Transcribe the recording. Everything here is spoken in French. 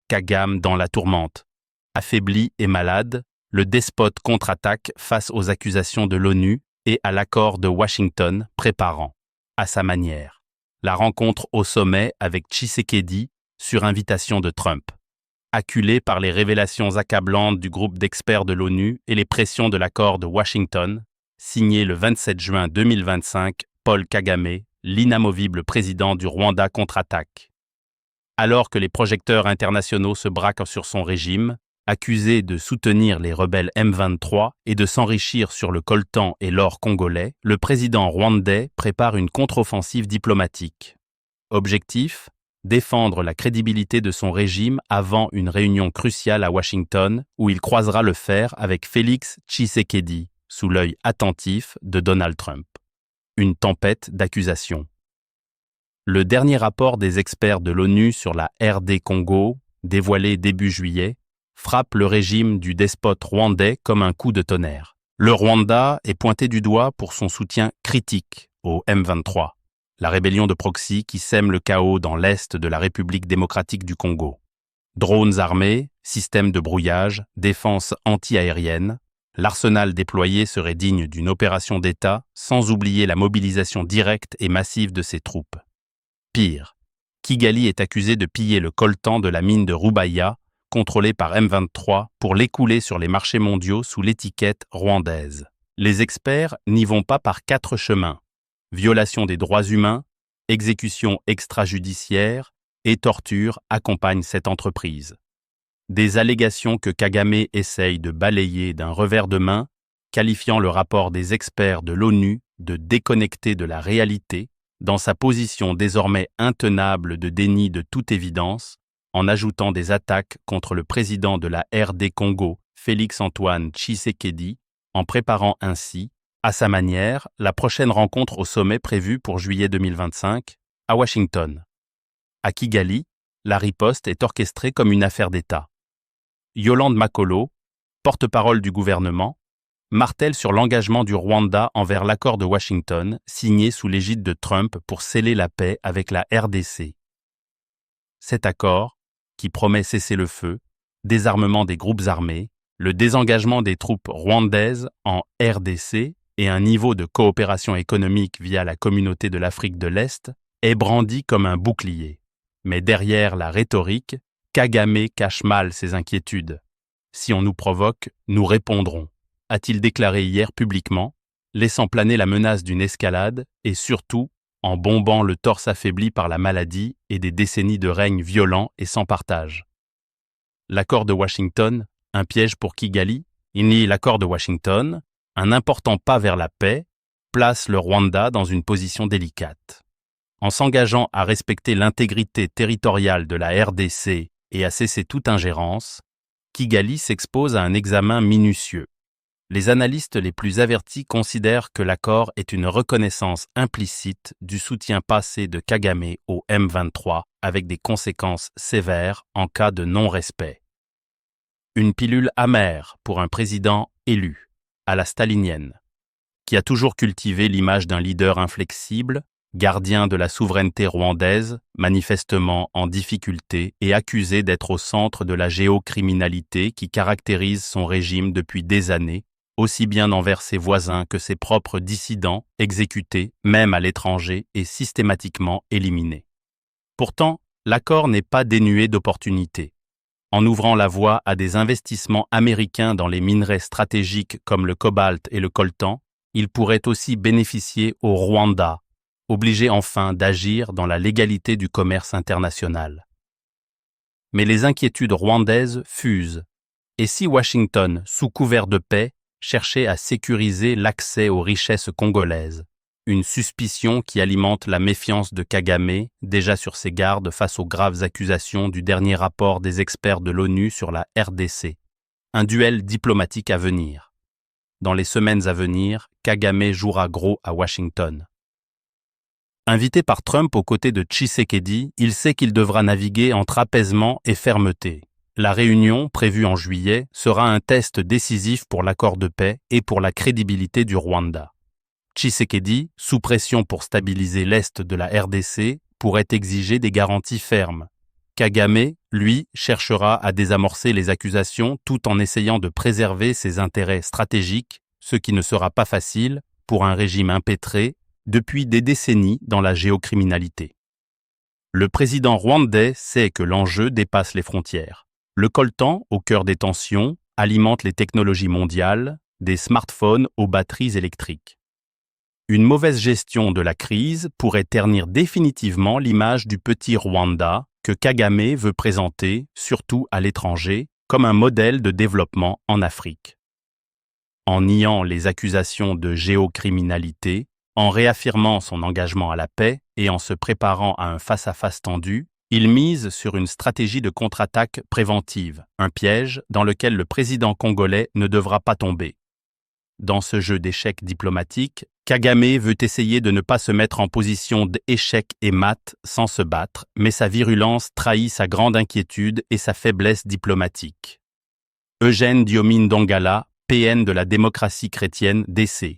Kagame dans la tourmente. Affaibli et malade, le despote contre-attaque face aux accusations de l'ONU et à l'accord de Washington préparant, à sa manière, la rencontre au sommet avec Tshisekedi sur invitation de Trump. Acculé par les révélations accablantes du groupe d'experts de l'ONU et les pressions de l'accord de Washington, signé le 27 juin 2025, Paul Kagame, l'inamovible président du Rwanda contre-attaque. Alors que les projecteurs internationaux se braquent sur son régime, accusé de soutenir les rebelles M23 et de s'enrichir sur le coltan et l'or congolais, le président rwandais prépare une contre-offensive diplomatique. Objectif : défendre la crédibilité de son régime avant une réunion cruciale à Washington où il croisera le fer avec Félix Tshisekedi, sous l'œil attentif de Donald Trump. Une tempête d'accusations. Le dernier rapport des experts de l'ONU sur la RD Congo, dévoilé début juillet, frappe le régime du despote rwandais comme un coup de tonnerre. Le Rwanda est pointé du doigt pour son soutien critique au M23, la rébellion de proxy qui sème le chaos dans l'est de la République démocratique du Congo. Drones armés, systèmes de brouillage, défense anti-aérienne, l'arsenal déployé serait digne d'une opération d'État, sans oublier la mobilisation directe et massive de ses troupes. Pire, Kigali est accusé de piller le coltan de la mine de Rubaya, contrôlée par M23, pour l'écouler sur les marchés mondiaux sous l'étiquette rwandaise. Les experts n'y vont pas par 4 chemins. Violation des droits humains, exécution extrajudiciaire et torture accompagnent cette entreprise. Des allégations que Kagame essaye de balayer d'un revers de main, qualifiant le rapport des experts de l'ONU de déconnecté de la réalité, dans sa position désormais intenable de déni de toute évidence, en ajoutant des attaques contre le président de la RD Congo, Félix-Antoine Tshisekedi, en préparant ainsi, à sa manière, la prochaine rencontre au sommet prévue pour juillet 2025, à Washington. À Kigali, la riposte est orchestrée comme une affaire d'État. Yolande Makolo, porte-parole du gouvernement, martèle sur l'engagement du Rwanda envers l'accord de Washington, signé sous l'égide de Trump pour sceller la paix avec la RDC. Cet accord, qui promet cessez-le-feu, désarmement des groupes armés, le désengagement des troupes rwandaises en RDC et un niveau de coopération économique via la communauté de l'Afrique de l'Est, est brandi comme un bouclier. Mais derrière la rhétorique, Kagame cache mal ses inquiétudes. « Si on nous provoque, nous répondrons », a-t-il déclaré hier publiquement, laissant planer la menace d'une escalade et surtout en bombant le torse affaibli par la maladie et des décennies de règne violent et sans partage. L'accord de Washington, un piège pour Kigali, il nie l'accord de Washington, un important pas vers la paix, place le Rwanda dans une position délicate. En s'engageant à respecter l'intégrité territoriale de la RDC et à cesser toute ingérence, Kigali s'expose à un examen minutieux. Les analystes les plus avertis considèrent que l'accord est une reconnaissance implicite du soutien passé de Kagame au M23 avec des conséquences sévères en cas de non-respect. Une pilule amère pour un président élu, à la stalinienne, qui a toujours cultivé l'image d'un leader inflexible, gardien de la souveraineté rwandaise, manifestement en difficulté et accusé d'être au centre de la géocriminalité qui caractérise son régime depuis des années, aussi bien envers ses voisins que ses propres dissidents, exécutés, même à l'étranger, et systématiquement éliminés. Pourtant, l'accord n'est pas dénué d'opportunités. En ouvrant la voie à des investissements américains dans les minerais stratégiques comme le cobalt et le coltan, il pourrait aussi bénéficier au Rwanda, obligé enfin d'agir dans la légalité du commerce international. Mais les inquiétudes rwandaises fusent, et si Washington, sous couvert de paix, cherchait à sécuriser l'accès aux richesses congolaises, une suspicion qui alimente la méfiance de Kagame, déjà sur ses gardes face aux graves accusations du dernier rapport des experts de l'ONU sur la RDC. Un duel diplomatique à venir. Dans les semaines à venir, Kagame jouera gros à Washington. Invité par Trump aux côtés de Tshisekedi, il sait qu'il devra naviguer entre apaisement et fermeté. La réunion, prévue en juillet, sera un test décisif pour l'accord de paix et pour la crédibilité du Rwanda. Tshisekedi, sous pression pour stabiliser l'est de la RDC, pourrait exiger des garanties fermes. Kagame, lui, cherchera à désamorcer les accusations tout en essayant de préserver ses intérêts stratégiques, ce qui ne sera pas facile pour un régime impétré depuis des décennies dans la géocriminalité. Le président rwandais sait que l'enjeu dépasse les frontières. Le coltan, au cœur des tensions, alimente les technologies mondiales, des smartphones aux batteries électriques. Une mauvaise gestion de la crise pourrait ternir définitivement l'image du petit Rwanda que Kagame veut présenter, surtout à l'étranger, comme un modèle de développement en Afrique. En niant les accusations de géocriminalité, en réaffirmant son engagement à la paix et en se préparant à un face-à-face tendu, il mise sur une stratégie de contre-attaque préventive, un piège dans lequel le président congolais ne devra pas tomber. Dans ce jeu d'échecs diplomatiques, Kagame veut essayer de ne pas se mettre en position d'échec et mat sans se battre, mais sa virulence trahit sa grande inquiétude et sa faiblesse diplomatique. Eugène Diomine Dongala, PN de la démocratie chrétienne, DC.